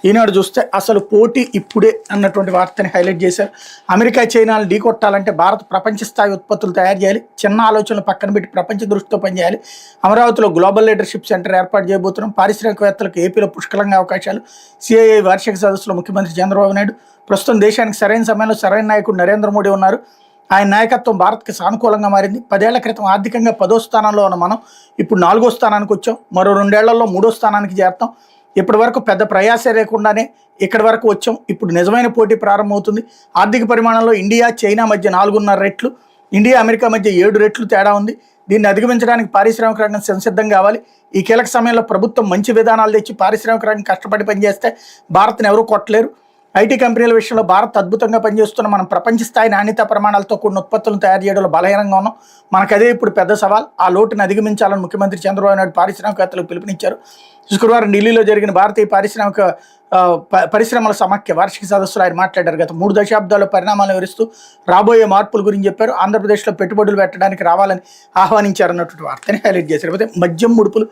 ఈనాడు చూస్తే అసలు పోటీ ఇప్పుడే అన్నటువంటి వార్తని హైలైట్ చేశారు. అమెరికా చైనాలు ఢీకొట్టాలంటే భారత్ ప్రపంచ స్థాయి ఉత్పత్తులు తయారు చేయాలి, చిన్న ఆలోచనలు పక్కన పెట్టి ప్రపంచ దృష్టితో పనిచేయాలి. అమరావతిలో గ్లోబల్ లీడర్షిప్ సెంటర్ ఏర్పాటు చేయబోతున్నాం. పారిశ్రామికవేత్తలకు ఏపీలో పుష్కలంగా అవకాశాలు. సిఐఐ వార్షిక సదస్సులో ముఖ్యమంత్రి చంద్రబాబు నాయుడు. ప్రస్తుతం దేశానికి సరైన సమయంలో సరైన నాయకుడు నరేంద్ర మోడీ ఉన్నారు. ఆయన నాయకత్వం భారత్కి సానుకూలంగా మారింది. 10 ఏళ్ల క్రితం ఆర్థికంగా 10వ స్థానంలో ఉన్న మనం ఇప్పుడు 4వ స్థానానికి వచ్చాం. మరో 2 ఏళ్లలో 3వ స్థానానికి చేరుతాం. ఇప్పటి వరకు పెద్ద ప్రయాస లేకుండానే ఇక్కడి వరకు వచ్చాం. ఇప్పుడు నిజమైన పోటీ ప్రారంభమవుతుంది. ఆర్థిక పరిమాణంలో ఇండియా చైనా మధ్య 4.5 రెట్లు, ఇండియా అమెరికా మధ్య 7 రెట్లు తేడా ఉంది. దీన్ని అధిగమించడానికి పారిశ్రామిక రంగం సంసిద్ధం కావాలి. ఈ కీలక సమయంలో ప్రభుత్వం మంచి విధానాలు తెచ్చి పారిశ్రామిక రంగం కష్టపడి పనిచేస్తే భారత్ని ఎవరూ కొట్టలేరు. ఐటీ కంపెనీల విషయంలో భారత్ అద్భుతంగా పనిచేస్తున్న మనం ప్రపంచ స్థాయి నాణ్యత ప్రమాణాలతో కూడిన ఉత్పత్తులను తయారు చేయడంలో బలహీనంగా ఉన్నాం. మనకదే ఇప్పుడు పెద్ద సవాల్. ఆ లోటును అధిగమించాలని ముఖ్యమంత్రి చంద్రబాబు నాయుడు పారిశ్రామికవేత్తలకు పిలుపునిచ్చారు. శుక్రవారం ఢిల్లీలో జరిగిన భారతీయ పరిశ్రమల సమాఖ్య వార్షిక సదస్సులో ఆయన మాట్లాడారు. గత 3 దశాబ్దాల పరిణామాలను వివరిస్తూ రాబోయే మార్పుల గురించి చెప్పారు. ఆంధ్రప్రదేశ్లో పెట్టుబడులు పెట్టడానికి రావాలని ఆహ్వానించారన్నటువంటి వార్తని హైలైట్ చేశారు. అయితే మద్యం ముడుపులు